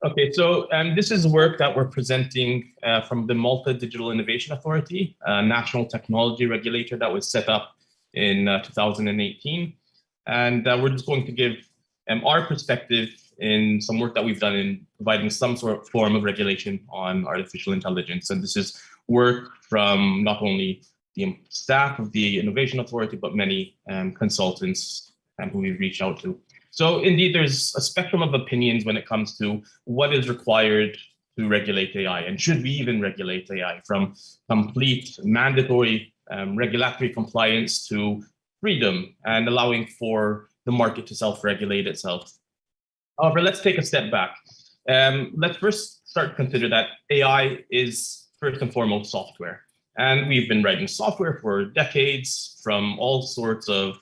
Okay, so this is work that we're presenting from the Malta Digital Innovation Authority, a national technology regulator that was set up in 2018. And we're just going to give our perspective in some work that we've done in providing some sort of form of regulation on artificial intelligence. And this is work from not only the staff of the Innovation Authority, but many consultants who we've reached out to. So indeed, there's a spectrum of opinions when it comes to what is required to regulate AI, and should we even regulate AI, from complete mandatory regulatory compliance to freedom and allowing for the market to self-regulate itself. However, let's take a step back. Let's first start to consider that AI is first and foremost software. And we've been writing software for decades, from all sorts of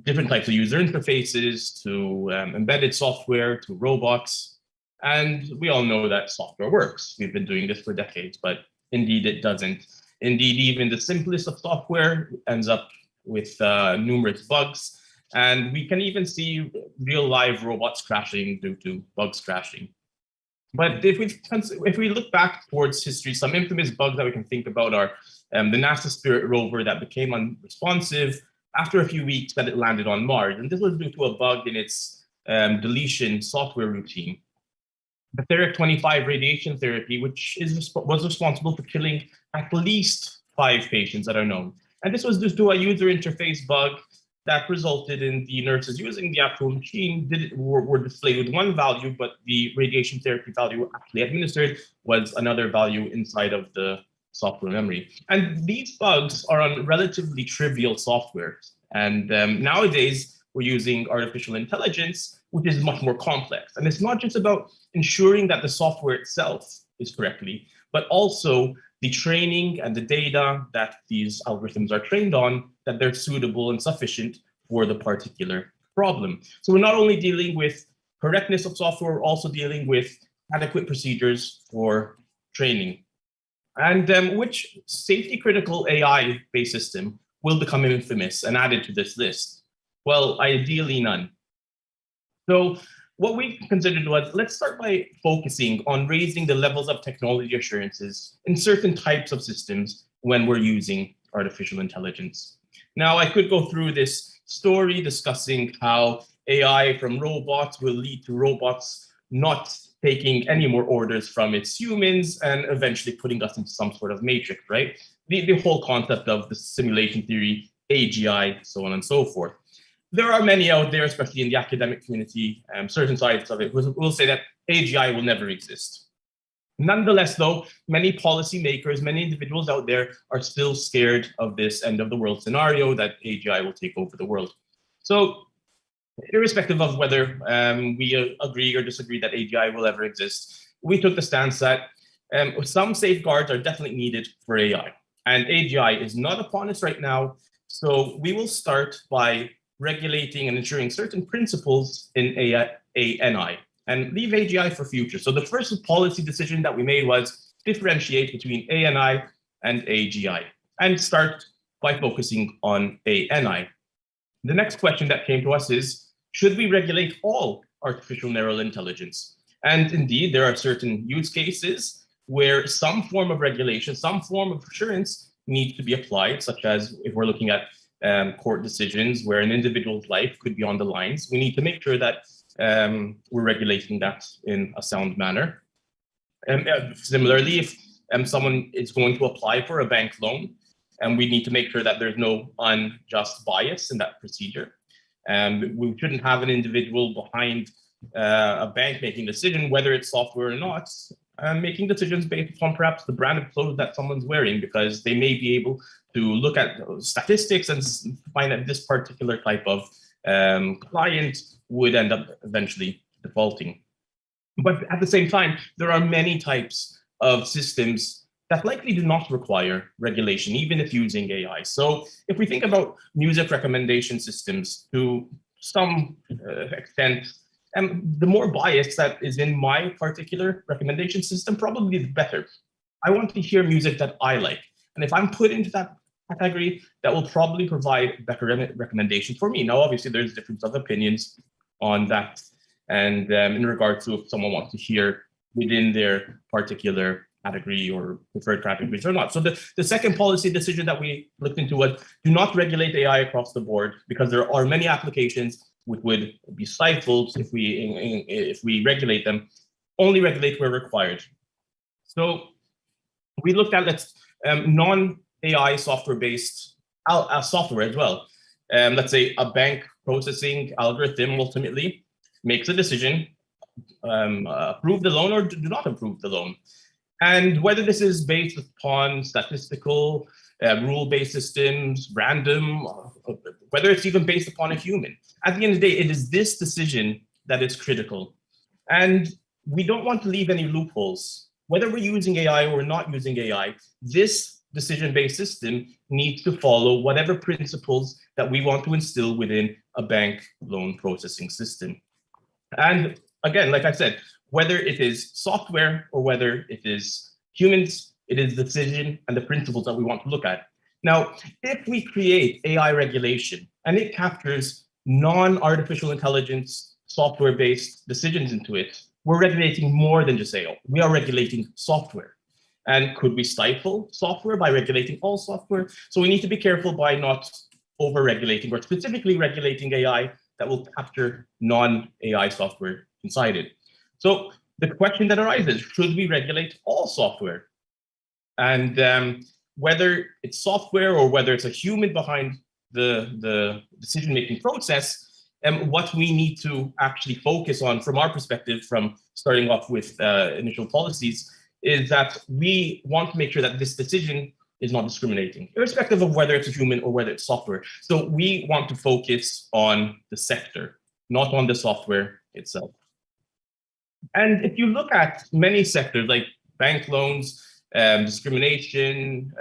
different types of user interfaces to embedded software to robots. And we all know that software works. We've been doing this for decades, but indeed it doesn't. Indeed, even the simplest of software ends up with numerous bugs. And we can even see real live robots crashing due to bugs crashing. But if we look back towards history, some infamous bugs that we can think about are the NASA Spirit rover that became unresponsive after a few weeks that it landed on Mars. And this was due to a bug in its deletion software routine. The Theric-25 radiation therapy, which was responsible for killing at least 5 patients that are known. And this was due to a user interface bug that resulted in the nurses using the actual machine were displayed with one value, but the radiation therapy value actually administered was another value inside of the software memory. And these bugs are on relatively trivial software. And nowadays, we're using artificial intelligence, which is much more complex. And it's not just about ensuring that the software itself is correctly, but also the training and the data that these algorithms are trained on, that they're suitable and sufficient for the particular problem. So we're not only dealing with correctness of software, we're also dealing with adequate procedures for training. And which safety critical AI-based system will become infamous and added to this list? Well, ideally none. So what we considered was, let's start by focusing on raising the levels of technology assurances in certain types of systems when we're using artificial intelligence. Now, I could go through this story discussing how AI from robots will lead to robots not taking any more orders from its humans and eventually putting us into some sort of matrix, right? The whole concept of the simulation theory, AGI, so on and so forth. There are many out there, especially in the academic community, certain sides of it will say that AGI will never exist. Nonetheless, though, many policymakers, many individuals out there are still scared of this end of the world scenario that AGI will take over the world. So irrespective of whether we agree or disagree that AGI will ever exist, we took the stance that some safeguards are definitely needed for AI. And AGI is not upon us right now. So we will start by regulating and ensuring certain principles in ANI and leave AGI for future. So the first policy decision that we made was differentiate between ANI and AGI and start by focusing on ANI. The next question that came to us is, should we regulate all artificial neural intelligence? And indeed, there are certain use cases where some form of regulation, some form of assurance needs to be applied, such as if we're looking at court decisions where an individual's life could be on the lines. We need to make sure that we're regulating that in a sound manner. Similarly, if someone is going to apply for a bank loan, and we need to make sure that there's no unjust bias in that procedure. We shouldn't have an individual behind a bank making a decision, whether it's software or not, making decisions based upon perhaps the brand of clothes that someone's wearing, because they may be able to look at statistics and find that this particular type of client would end up eventually defaulting. But at the same time, there are many types of systems that likely do not require regulation, even if using AI. So if we think about music recommendation systems to some extent, the more bias that is in my particular recommendation system, probably the better. I want to hear music that I like. And if I'm put into that category, that will probably provide better recommendations for me. Now, obviously, there's difference of opinions on that. And in regards to if someone wants to hear within their particular category or preferred categories or not. So the second policy decision that we looked into was do not regulate AI across the board, because there are many applications which would be stifled if we regulate them. Only regulate where required. So we looked at non-AI software-based software as well. Let's say a bank processing algorithm ultimately makes a decision, approve the loan or do not approve the loan. And whether this is based upon statistical, rule-based systems, random, whether it's even based upon a human, at the end of the day, it is this decision that is critical. And we don't want to leave any loopholes. Whether we're using AI or not using AI, this decision-based system needs to follow whatever principles that we want to instill within a bank loan processing system. And again, like I said, whether it is software or whether it is humans, it is the decision and the principles that we want to look at. Now, if we create AI regulation and it captures non-artificial intelligence software-based decisions into it, we're regulating more than just AI. We are regulating software. And could we stifle software by regulating all software? So we need to be careful by not over-regulating or specifically regulating AI that will capture non-AI software inside it. So the question that arises, should we regulate all software? And whether it's software or whether it's a human behind the decision-making process, what we need to actually focus on from our perspective, from starting off with initial policies, is that we want to make sure that this decision is not discriminating, irrespective of whether it's a human or whether it's software. So we want to focus on the sector, not on the software itself. And if you look at many sectors like bank loans, discrimination,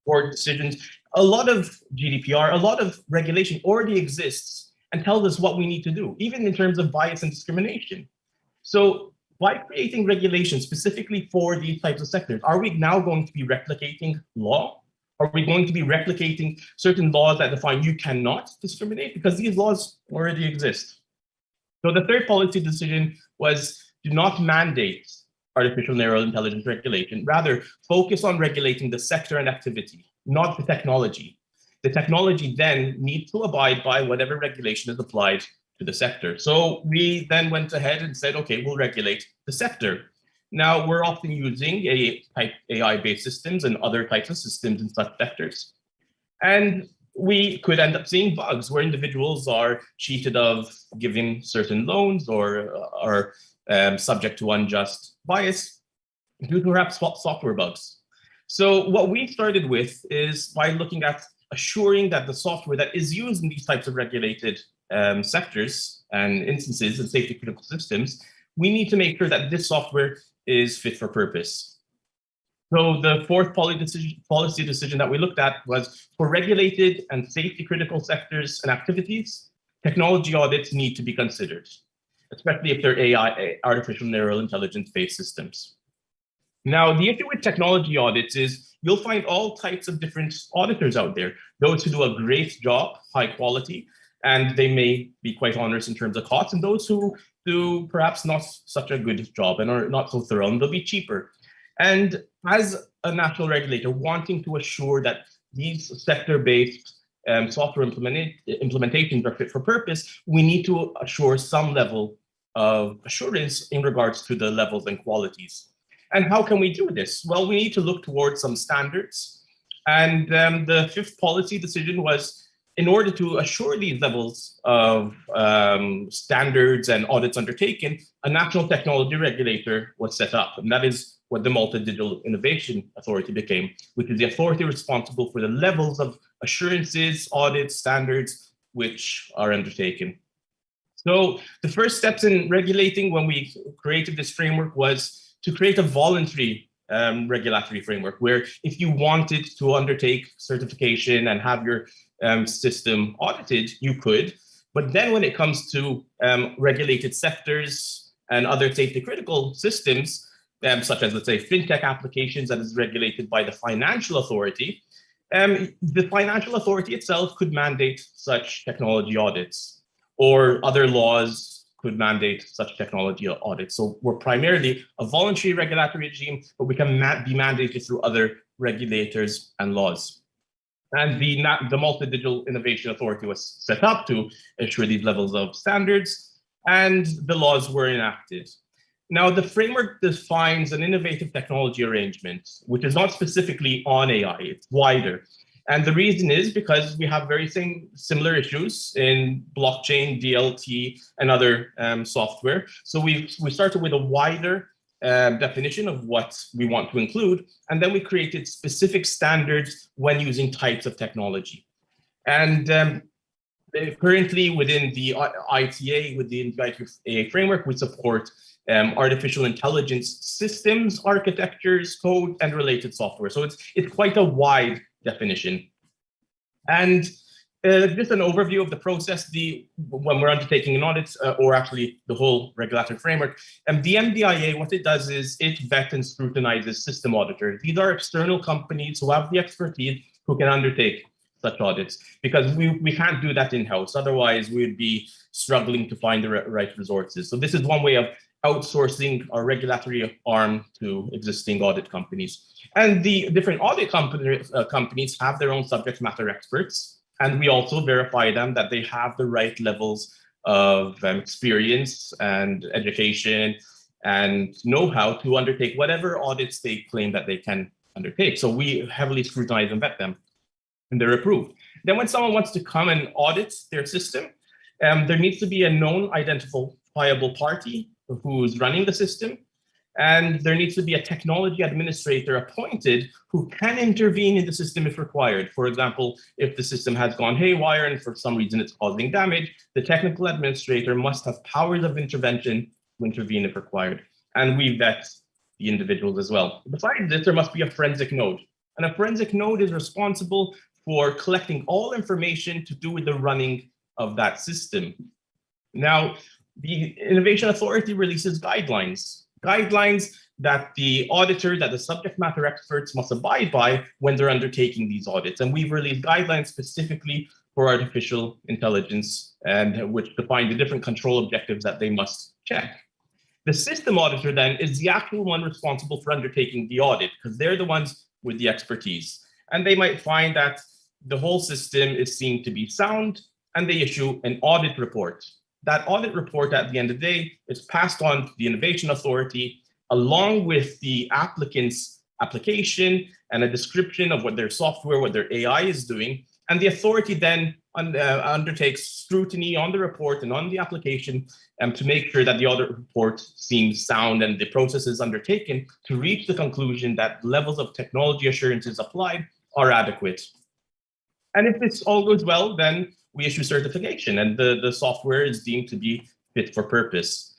court decisions, a lot of GDPR, a lot of regulation already exists and tells us what we need to do, even in terms of bias and discrimination. So by creating regulations specifically for these types of sectors, are we now going to be replicating law? Are we going to be replicating certain laws that define you cannot discriminate? Because these laws already exist. So the third policy decision was do not mandate artificial narrow intelligence regulation, rather focus on regulating the sector and activity, not the technology. The technology then needs to abide by whatever regulation is applied to the sector. So we then went ahead and said, okay, we'll regulate the sector. Now we're often using AI-based systems and other types of systems in such sectors. And we could end up seeing bugs where individuals are cheated of giving certain loans or are subject to unjust bias due to perhaps software bugs. So what we started with is by looking at assuring that the software that is used in these types of regulated sectors and instances and safety critical systems, we need to make sure that this software is fit for purpose. So the fourth policy decision that we looked at was for regulated and safety critical sectors and activities, technology audits need to be considered, especially if they're AI, artificial narrow intelligence-based systems. Now, the issue with technology audits is you'll find all types of different auditors out there, those who do a great job, high quality, and they may be quite onerous in terms of costs, and those who do perhaps not such a good job and are not so thorough, and they'll be cheaper. And as a national regulator, wanting to assure that these sector-based software implementations are fit for purpose, we need to assure some level of assurance in regards to the levels and qualities. And how can we do this? Well, we need to look towards some standards. And the fifth policy decision was, in order to assure these levels of standards and audits undertaken, a national technology regulator was set up. And that is what the Malta Digital Innovation Authority became, which is the authority responsible for the levels of assurances, audits, standards, which are undertaken. So the first steps in regulating when we created this framework was to create a voluntary regulatory framework, where if you wanted to undertake certification and have your system audited, you could. But then when it comes to regulated sectors and other safety critical systems, such as, let's say, fintech applications that is regulated by the financial authority, the financial authority itself could mandate such technology audits, or other laws could mandate such technology audits. So we're primarily a voluntary regulatory regime, but we can be mandated through other regulators and laws. And the Malta Digital Innovation Authority was set up to ensure these levels of standards, and the laws were enacted. Now, the framework defines an innovative technology arrangement, which is not specifically on AI, it's wider. And the reason is because we have very similar issues in blockchain, DLT, and other software. So we started with a wider definition of what we want to include, and then we created specific standards when using types of technology. And currently within the ITA, within the ITA framework, we support artificial intelligence systems, architectures, code, and related software. So it's quite a wide definition. And just an overview of the process, when we're undertaking an audit, or actually the whole regulatory framework, the MDIA, what it does is it vets and scrutinizes system auditors. These are external companies who have the expertise who can undertake such audits, because we can't do that in-house. Otherwise, we'd be struggling to find the right resources. So this is one way of outsourcing our regulatory arm to existing audit companies. And the different audit companies have their own subject matter experts, and we also verify them that they have the right levels of experience and education and know-how to undertake whatever audits they claim that they can undertake. So we heavily scrutinize and vet them, and they're approved. Then when someone wants to come and audit their system, there needs to be a known identifiable party who's running the system, and there needs to be a technology administrator appointed who can intervene in the system if required. For example, if the system has gone haywire and for some reason it's causing damage, the technical administrator must have powers of intervention to intervene if required. And we vet the individuals as well. Besides this, there must be a forensic node. And a forensic node is responsible for collecting all information to do with the running of that system. Now, the Innovation Authority releases guidelines that the auditor, that the subject matter experts must abide by when they're undertaking these audits. And we've released guidelines specifically for artificial intelligence, and which define the different control objectives that they must check. The system auditor then is the actual one responsible for undertaking the audit, because they're the ones with the expertise. And they might find that the whole system is seen to be sound, and they issue an audit report. That audit report at the end of the day is passed on to the Innovation Authority along with the applicant's application and a description of what their software, what their AI is doing. And the authority then undertakes scrutiny on the report and on the application to make sure that the audit report seems sound and the process is undertaken to reach the conclusion that levels of technology assurances applied are adequate. And if this all goes well, then we issue certification and the software is deemed to be fit for purpose.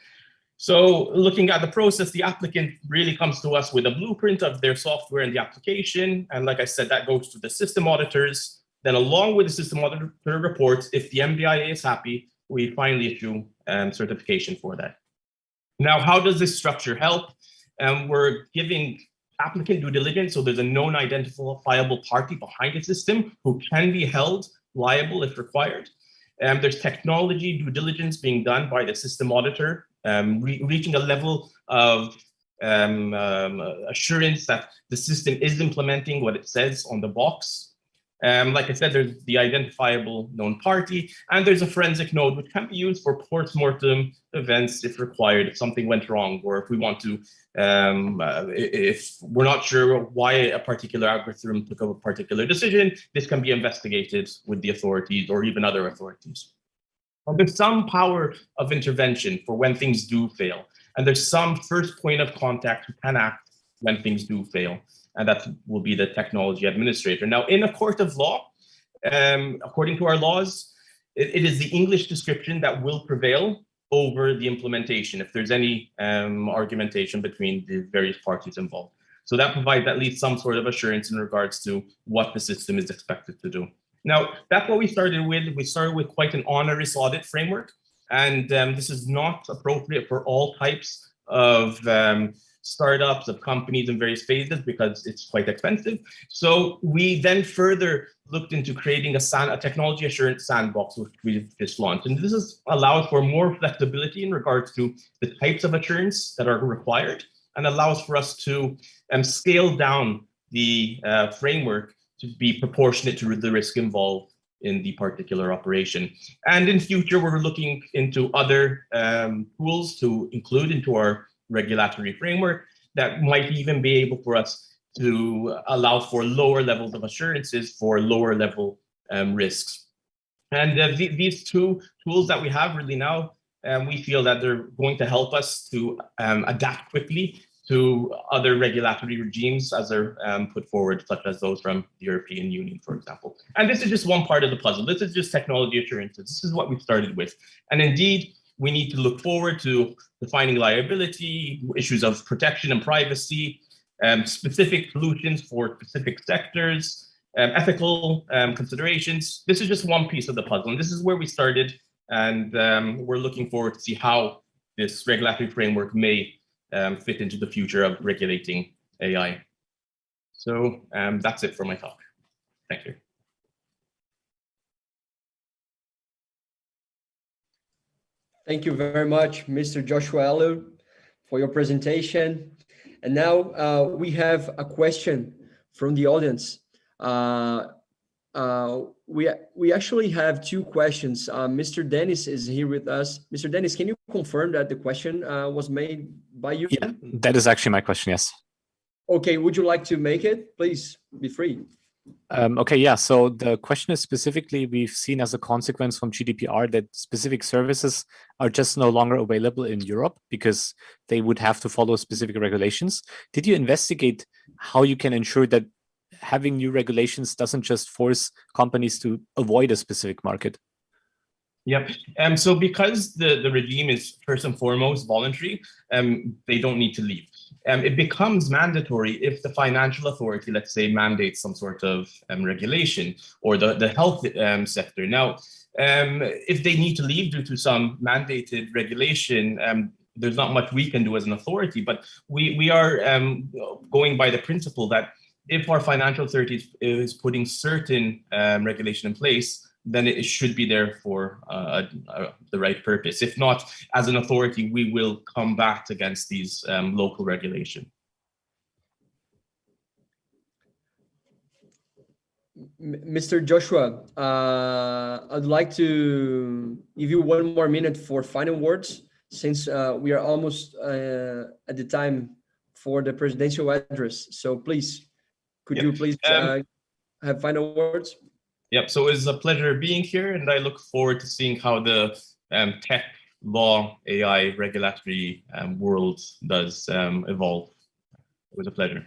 So looking at the process, the applicant really comes to us with a blueprint of their software and the application. And like I said, that goes to the system auditors. Then along with the system auditor reports, if the MBIA is happy, we finally issue certification for that. Now, how does this structure help? We're giving applicant due diligence, so there's a known identifiable party behind the system who can be held liable if required. There's technology due diligence being done by the system auditor, reaching a level of assurance that the system is implementing what it says on the box. Like I said, there's the identifiable known party, and there's a forensic node which can be used for post-mortem events if required, if something went wrong, or if we want to, if we're not sure why a particular algorithm took a particular decision, this can be investigated with the authorities or even other authorities. There's some power of intervention for when things do fail, and there's some first point of contact who can act when things do fail. And that will be the technology administrator. Now, in a court of law, according to our laws, it is the English description that will prevail over the implementation if there's any argumentation between the various parties involved. So that provides at least some sort of assurance in regards to what the system is expected to do. Now, that's what we started with. We started with quite an onerous audit framework, and this is not appropriate for all types of startups, of companies in various phases because it's quite expensive. So we then further looked into creating a technology assurance sandbox, which we've just launched. And this is allows for more flexibility in regards to the types of assurance that are required, and allows for us to scale down the framework to be proportionate to the risk involved in the particular operation. And in future, we're looking into other tools to include into our regulatory framework that might even be able for us to allow for lower levels of assurances for lower level risks. And these two tools that we have really now, we feel that they're going to help us to adapt quickly to other regulatory regimes as they're put forward, such as those from the European Union, for example. And this is just one part of the puzzle. This is just technology assurances. This is what we started with. And indeed, we need to look forward to defining liability, issues of protection and privacy, specific solutions for specific sectors, ethical considerations. This is just one piece of the puzzle. And this is where we started. And we're looking forward to see how this regulatory framework may fit into the future of regulating AI. So that's it for my talk. Thank you. Thank you very much, Mr. Joshua Ellul, for your presentation. And now we have a question from the audience. We actually have two questions. Mr. Dennis is here with us. Mr. Dennis, can you confirm that the question was made by you? Yeah, that is actually my question, yes. Okay, would you like to make it? Please be free. Okay, yeah, so the question is specifically, we've seen as a consequence from GDPR that specific services are just no longer available in Europe because they would have to follow specific regulations. Did you investigate how you can ensure that having new regulations doesn't just force companies to avoid a specific market? Yep. So because the regime is first and foremost voluntary, they don't need to leave. It becomes mandatory if the financial authority, let's say, mandates some sort of regulation, or the health sector. Now, if they need to leave due to some mandated regulation, there's not much we can do as an authority, but we are going by the principle that if our financial authority is putting certain regulation in place, then it should be there for the right purpose. If not, as an authority, we will combat against these local regulation. Mr. Joshua, I'd like to give you one more minute for final words, since we are almost at the time for the presidential address. So please, could you please have final words? Yep, so it was a pleasure being here, and I look forward to seeing how the tech, law, AI regulatory world does evolve. It was a pleasure.